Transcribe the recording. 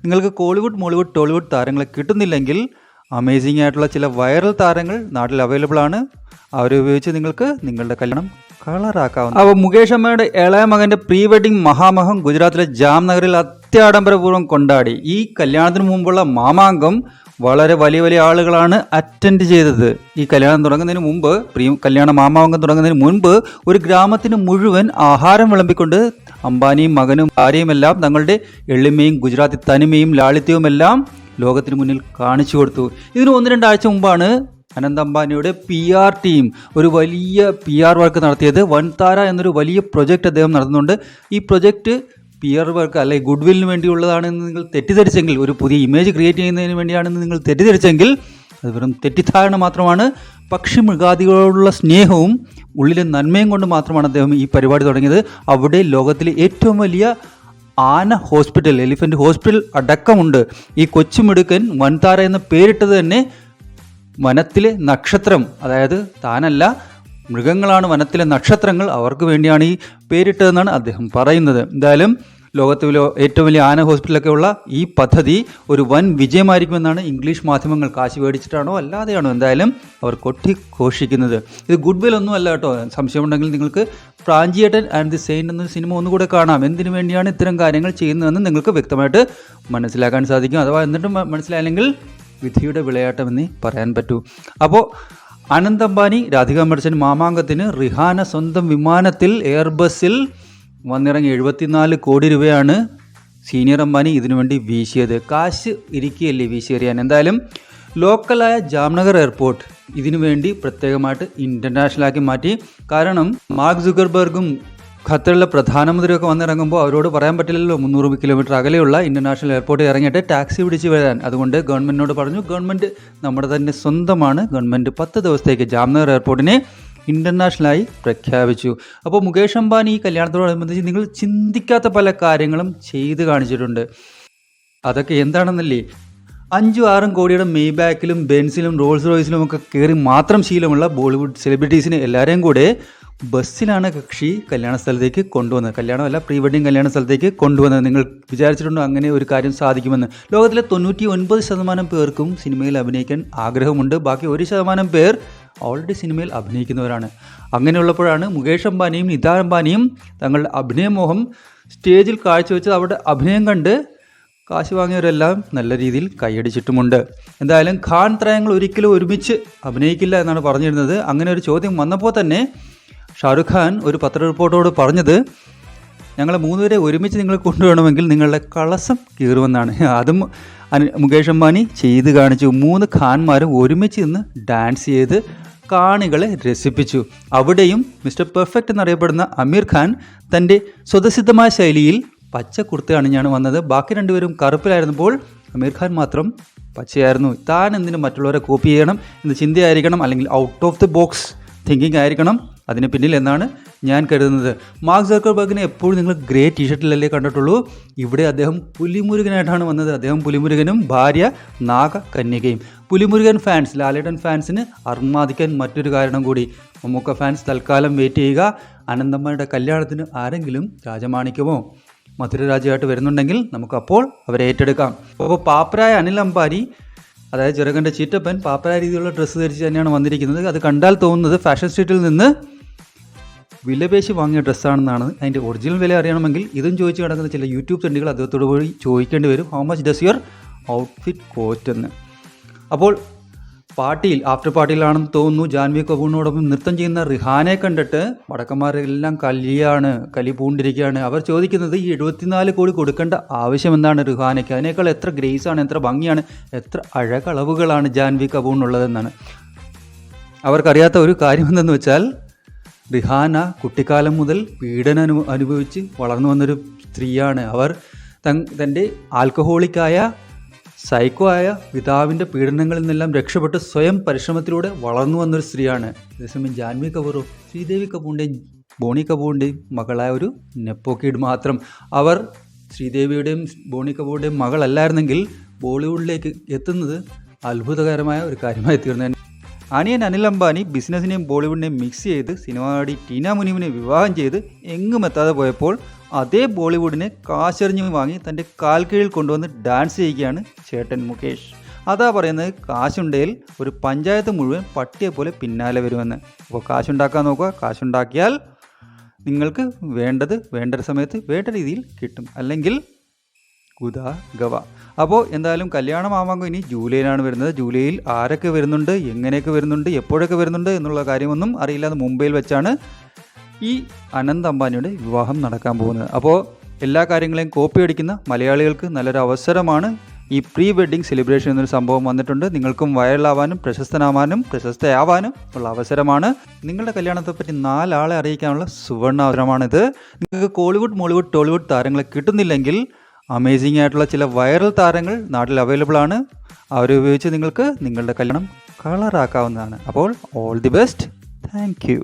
നിങ്ങൾക്ക് കോളിവുഡ്, മോളിവുഡ്, ടോളിവുഡ് താരങ്ങളെ കിട്ടുന്നില്ലെങ്കിൽ അമേസിംഗ് ആയിട്ടുള്ള ചില വൈറൽ താരങ്ങൾ നാട്ടിൽ അവൈലബിൾ ആണ്. അവരെ ഉപയോഗിച്ച് നിങ്ങൾക്ക് നിങ്ങളുടെ കല്യാണം കളറാക്കാവുന്നു. അപ്പോൾ മുകേഷ് അമ്മയുടെ ഇളയ മകൻ്റെ പ്രീ വെഡിങ് മഹാമഹം ഗുജറാത്തിലെ ജാംനഗറിൽ അത്യാഡംബരപൂർവ്വം കൊണ്ടാടി. ഈ കല്യാണത്തിന് മുമ്പുള്ള മാമാങ്കം വളരെ വലിയ വലിയ ആളുകളാണ് അറ്റൻഡ് ചെയ്തത്. ഈ കല്യാണം തുടങ്ങുന്നതിന് മുമ്പ്, കല്യാണ മാമാങ്കം തുടങ്ങുന്നതിന് മുൻപ് ഒരു ഗ്രാമത്തിന് മുഴുവൻ ആഹാരം വിളമ്പിക്കൊണ്ട് അംബാനിയും മകനും ഭാര്യയുമെല്ലാം തങ്ങളുടെ എളിമയും ഗുജറാത്തി തനിമയും ലാളിത്യവുമെല്ലാം ലോകത്തിന് മുന്നിൽ കാണിച്ചു കൊടുത്തു. ഇതിന് 1-2 ആഴ്ച മുമ്പാണ് അനന്ത് അംബാനിയുടെ PR ടീം ഒരു വലിയ PR വർക്ക് നടത്തിയത്. വൻതാര എന്നൊരു വലിയ പ്രൊജക്റ്റ് അദ്ദേഹം നടത്തുന്നുണ്ട്. ഈ പ്രൊജക്റ്റ് PR വർക്ക് അല്ലെ ഗുഡ് വില്ലിന് വേണ്ടിയുള്ളതാണെന്ന് നിങ്ങൾ തെറ്റിദ്ധരിച്ചെങ്കിൽ, ഒരു പുതിയ ഇമേജ് ക്രിയേറ്റ് ചെയ്യുന്നതിന് വേണ്ടിയാണെന്ന് നിങ്ങൾ തെറ്റിദ്ധരിച്ചെങ്കിൽ അത് വെറും തെറ്റിദ്ധാരണ മാത്രമാണ്. പക്ഷി മൃഗാദികളോടുള്ള സ്നേഹവും ഉള്ളിലെ നന്മയും കൊണ്ട് മാത്രമാണ് അദ്ദേഹം ഈ പരിപാടി തുടങ്ങിയത്. അവിടെ ലോകത്തിലെ ഏറ്റവും വലിയ ആന ഹോസ്പിറ്റൽ, എലിഫൻറ്റ് ഹോസ്പിറ്റൽ അടക്കമുണ്ട്. ഈ കൊച്ചുമിടുക്കൻ വൻതാര എന്ന പേരിട്ടത് തന്നെ വനത്തിലെ നക്ഷത്രം, അതായത് താനല്ല, മൃഗങ്ങളാണ് വനത്തിലെ നക്ഷത്രങ്ങൾ, അവർക്ക് വേണ്ടിയാണ് ഈ പേരിട്ടതെന്നാണ് അദ്ദേഹം പറയുന്നത്. എന്തായാലും ലോകത്തിലെ ഏറ്റവും വലിയ ആന ഹോസ്പിറ്റലൊക്കെ ഉള്ള ഈ പദ്ധതി ഒരു വൻ വിജയമായിരിക്കുമെന്നാണ് ഇംഗ്ലീഷ് മാധ്യമങ്ങൾ കാശ് മേടിച്ചിട്ടാണോ അല്ലാതെയാണോ എന്തായാലും അവർ കൊട്ടിഘോഷിക്കുന്നത്. ഇത് ഗുഡ് വിൽ ഒന്നും അല്ല കേട്ടോ. സംശയമുണ്ടെങ്കിൽ നിങ്ങൾക്ക് പ്രാഞ്ചിയേട്ടൻ ആൻഡ് ദി സെയിൻറ്റ് എന്നൊരു സിനിമ ഒന്നുകൂടെ കാണാം. എന്തിനു വേണ്ടിയാണ് ഇത്തരം കാര്യങ്ങൾ ചെയ്യുന്നതെന്ന് നിങ്ങൾക്ക് വ്യക്തമായിട്ട് മനസ്സിലാക്കാൻ സാധിക്കും. അഥവാ എന്നിട്ടും മനസ്സിലായില്ലെങ്കിൽ വിധിയുടെ വിളയാട്ടമെന്നേ പറയാൻ പറ്റൂ. അപ്പോൾ അനന്ത് അംബാനി, രാധിക മർച്ചൻ മാമാങ്കത്തിന് റിഹാന സ്വന്തം വിമാനത്തിൽ എയർബസിൽ വന്നിറങ്ങി 74 കോടി രൂപയാണ് സീനിയർ അംബാനി ഇതിനുവേണ്ടി വീശിയത്. കാശ് ഇരിക്കുകയല്ലേ വീശിയെറിയാൻ. എന്തായാലും ലോക്കലായ ജാംനഗർ എയർപോർട്ട് ഇതിനു വേണ്ടി പ്രത്യേകമായിട്ട് ഇൻ്റർനാഷണലാക്കി മാറ്റി. കാരണം മാർക്ക് സുക്കർബർഗും ഖത്തറിലെ പ്രധാനമന്ത്രിയൊക്കെ വന്നിറങ്ങുമ്പോൾ അവരോട് പറയാൻ പറ്റില്ലല്ലോ 300 കിലോമീറ്റർ അകലെയുള്ള ഇൻ്റർനാഷണൽ എയർപോർട്ടിൽ ഇറങ്ങിയിട്ട് ടാക്സി പിടിച്ച് വരാൻ. അതുകൊണ്ട് ഗവൺമെൻറ്റിനോട് പറഞ്ഞു, ഗവൺമെൻറ് നമ്മുടെ തന്നെ സ്വന്തമാണ്. ഗവൺമെൻറ് 10 ദിവസത്തേക്ക് ജാംനഗർ എയർപോർട്ടിനെ ഇൻ്റർനാഷണലായി പ്രഖ്യാപിച്ചു. അപ്പോൾ മുകേഷ് അംബാനി ഈ കല്യാണത്തോടനുബന്ധിച്ച് നിങ്ങൾ ചിന്തിക്കാത്ത പല കാര്യങ്ങളും ചെയ്ത് കാണിച്ചിട്ടുണ്ട്. അതൊക്കെ എന്താണെന്നല്ലേ, 5-6 കോടിയുടെ മെയ്ബാക്കിലും ബെൻസിലും റോൾസ് റോയ്സിലും ഒക്കെ കയറി മാത്രം ശീലമുള്ള ബോളിവുഡ് സെലിബ്രിറ്റീസിനെ എല്ലാവരെയും കൂടെ ബസ്സിലാണ് കക്ഷി കല്യാണ സ്ഥലത്തേക്ക് കൊണ്ടുവന്നത്. കല്യാണമല്ല, പ്രീ വെഡിങ് കല്യാണ സ്ഥലത്തേക്ക് കൊണ്ടുവന്നത്. നിങ്ങൾ വിചാരിച്ചിട്ടുണ്ടോ അങ്ങനെ ഒരു കാര്യം സാധിക്കുമെന്ന്? ലോകത്തിലെ 99% പേർക്കും സിനിമയിൽ അഭിനയിക്കാൻ ആഗ്രഹമുണ്ട്. ബാക്കി 1% പേർ ഓൾറെഡി സിനിമയിൽ അഭിനയിക്കുന്നവരാണ്. അങ്ങനെയുള്ളപ്പോഴാണ് മുകേഷ് അംബാനിയും നിത അംബാനിയും തങ്ങളുടെ അഭിനയമോഹം സ്റ്റേജിൽ കാഴ്ചവെച്ചത്. അവിടെ അഭിനയം കണ്ട് കാശ് വാങ്ങിയവരെല്ലാം നല്ല രീതിയിൽ കൈയടിച്ചിട്ടുമുണ്ട്. എന്തായാലും ഖാൻ ത്രയങ്ങൾ ഒരിക്കലും ഒരുമിച്ച് അഭിനയിക്കില്ല എന്നാണ് പറഞ്ഞിരുന്നത്. അങ്ങനെ ഒരു ചോദ്യം വന്നപ്പോൾ തന്നെ ഷാറുഖ് ഖാൻ ഒരു പത്ര റിപ്പോർട്ടോട് പറഞ്ഞത്, ഞങ്ങളെ 3 പേരെ ഒരുമിച്ച് നിങ്ങൾ കൊണ്ടുപോകണമെങ്കിൽ നിങ്ങളുടെ കളസം കീറുമെന്നാണ്. അതും മുകേഷ് അംബാനി ചെയ്ത് കാണിച്ചു. 3 ഖാൻമാരും ഒരുമിച്ച് നിന്ന് ഡാൻസ് ചെയ്ത് കാണികളെ രസിപ്പിച്ചു. അവിടെയും മിസ്റ്റർ പെർഫെക്റ്റ് എന്നറിയപ്പെടുന്ന അമീർ ഖാൻ തൻ്റെ സ്വതസിദ്ധമായ ശൈലിയിൽ പച്ച കുർത്ത അണിഞ്ഞാണ് വന്നത്. ബാക്കി 2 പേരും കറുപ്പിലായിരുന്നപ്പോൾ അമീർ ഖാൻ മാത്രം പച്ചയായിരുന്നു. താൻ എന്തിനും മറ്റുള്ളവരെ കോപ്പി ചെയ്യണം എന്ന ചിന്തയായിരിക്കണം, അല്ലെങ്കിൽ out of the box thinking ആയിരിക്കണം അതിന് പിന്നിൽ എന്നാണ് ഞാൻ കരുതുന്നത്. മാർക്ക് സക്കർബർഗിനെ എപ്പോഴും നിങ്ങൾ ഗ്രേ ടീഷർട്ടിലല്ലേ കണ്ടിട്ടുള്ളൂ. ഇവിടെ അദ്ദേഹം പുലിമുരുകനായിട്ടാണ് വന്നത്. അദ്ദേഹം പുലിമുരുകനും ഭാര്യ നാഗകന്യകയും. പുലിമുരുകൻ ഫാൻസ്, ലാലേട്ടൻ ഫാൻസിന് അർമാദിക്കാൻ മറ്റൊരു കാരണം കൂടി. മമ്മൂക്ക ഫാൻസ് തൽക്കാലം വെയിറ്റ് ചെയ്യുക. അനന്തമ്മയുടെ കല്യാണത്തിന് ആരെങ്കിലും രാജമാണിക്യമോ മധുരരാജയായിട്ട് വരുന്നുണ്ടെങ്കിൽ നമുക്കപ്പോൾ അവരെ ഏറ്റെടുക്കാം. അപ്പോൾ പാപ്പരായ അനിൽ അംബാനി, അതായത് ചെറുകൻ്റെ ചീറ്റപ്പൻ, പാപ്പരായ രീതിയിലുള്ള ഡ്രസ്സ് ധരിച്ച് തന്നെയാണ് വന്നിരിക്കുന്നത്. അത് കണ്ടാൽ തോന്നുന്നത് ഫാഷൻ സ്ട്രീറ്റിൽ നിന്ന് വിലപേശി വാങ്ങിയ ഡ്രസ്സാണെന്നാണ്. അതിൻ്റെ ഒറിജിനൽ വില അറിയണമെങ്കിൽ ഇതും ചോദിച്ച് കിടക്കുന്ന ചില യൂട്യൂബ് തണ്ടികൾ അദ്ദേഹത്തോട് പോയി ചോദിക്കേണ്ടി വരും, how much does your outfit cost എന്ന്. അപ്പോൾ ആഫ്റ്റർ പാർട്ടിയിലാണെന്ന് തോന്നുന്നു, ജാൻവി കപൂറിനോടൊപ്പം നൃത്തം ചെയ്യുന്ന റിഹാനെ കണ്ടിട്ട് വടക്കന്മാരെല്ലാം കലി പൂണ്ടിരിക്കുകയാണ്. അവർ ചോദിക്കുന്നത് ഈ 74 കോടി കൊടുക്കേണ്ട ആവശ്യം എന്താണ് റിഹാനയ്ക്ക്? അതിനേക്കാൾ എത്ര ഗ്രേസാണ്, എത്ര ഭംഗിയാണ്, എത്ര അഴകളവുകളാണ് ജാൻവി കപൂറിനുള്ളതെന്നാണ്. അവർക്കറിയാത്ത ഒരു കാര്യം എന്തെന്ന് വെച്ചാൽ, റിഹാന കുട്ടിക്കാലം മുതൽ പീഡനം അനുഭവിച്ച് വളർന്നു വന്നൊരു സ്ത്രീയാണ്. അവർ തൻ്റെ ആൽക്കഹോളിക്കായ സൈക്കോ ആയ പിതാവിൻ്റെ പീഡനങ്ങളിൽ നിന്നെല്ലാം രക്ഷപ്പെട്ട് സ്വയം പരിശ്രമത്തിലൂടെ വളർന്നു വന്നൊരു സ്ത്രീയാണ്. അതേസമയം ജാൻവി കപൂറോ ശ്രീദേവി കപൂറിൻ്റെയും ബോണി കപൂറിൻ്റെയും മകളായ ഒരു നെപ്പോ കിഡ് മാത്രം. അവർ ശ്രീദേവിയുടെയും ബോണി കപൂറിൻ്റെയും മകളല്ലായിരുന്നെങ്കിൽ ബോളിവുഡിലേക്ക് എത്തുന്നത് അത്ഭുതകരമായ ഒരു കാര്യമായി തീർന്നേനെ. അനിയൻ അനിൽ അംബാനി ബിസിനസ്സിനെയും ബോളിവുഡിനെയും മിക്സ് ചെയ്ത് സിനിമ നടി ടീന മുനീമിനെ വിവാഹം ചെയ്ത് എങ്ങും എത്താതെ പോയപ്പോൾ അതേ ബോളിവുഡിനെ കാശെറിഞ്ഞ് വാങ്ങി തൻ്റെ കാൽ കീഴിൽ കൊണ്ടുവന്ന് ഡാൻസ് ചെയ്യുകയാണ് ചേട്ടൻ മുകേഷ്. അതാ പറയുന്നത്, കാശുണ്ടെങ്കിൽ ഒരു പഞ്ചായത്ത് മുഴുവൻ പട്ടിയെ പോലെ പിന്നാലെ വരുമെന്ന്. അപ്പോൾ കാശുണ്ടാക്കാൻ നോക്കുക. കാശുണ്ടാക്കിയാൽ നിങ്ങൾക്ക് വേണ്ടത് വേണ്ട സമയത്ത് വേണ്ട രീതിയിൽ കിട്ടും, അല്ലെങ്കിൽ ഗുദാ ഗവ. അപ്പോൾ എന്തായാലും കല്യാണമാവാൻ ഇനി ജൂലൈയിലാണ് വരുന്നത്. ജൂലൈയിൽ ആരൊക്കെ വരുന്നുണ്ട്, എങ്ങനെയൊക്കെ വരുന്നുണ്ട്, എപ്പോഴൊക്കെ വരുന്നുണ്ട് എന്നുള്ള കാര്യമൊന്നും അറിയില്ല. അത് മുംബൈയിൽ വെച്ചാണ് ഈ അനന്ത് അംബാനിയുടെ വിവാഹം നടക്കാൻ പോകുന്നത്. അപ്പോൾ എല്ലാ കാര്യങ്ങളെയും കോപ്പി അടിക്കുന്ന മലയാളികൾക്ക് നല്ലൊരു അവസരമാണ്. ഈ പ്രീ വെഡ്ഡിങ് സെലിബ്രേഷൻ എന്നൊരു സംഭവം വന്നിട്ടുണ്ട്. നിങ്ങൾക്കും വൈറലാവാനും പ്രശസ്തയാവാനും ഉള്ള അവസരമാണ്. നിങ്ങളുടെ കല്യാണത്തെപ്പറ്റി 4 ആളെ അറിയിക്കാനുള്ള സുവർണ്ണ അവസരമാണിത്. നിങ്ങൾക്ക് കോളിവുഡ്, മോളിവുഡ്, ടോളിവുഡ് താരങ്ങളെ കിട്ടുന്നില്ലെങ്കിൽ അമേസിംഗ് ആയിട്ടുള്ള ചില വൈറൽ താരങ്ങൾ നാട്ടിൽ അവൈലബിൾ ആണ്. അവരെ ഉപയോഗിച്ച് നിങ്ങൾക്ക് നിങ്ങളുടെ കല്യാണം കളറാക്കാവുന്നതാണ്. അപ്പോൾ all the best. Thank you.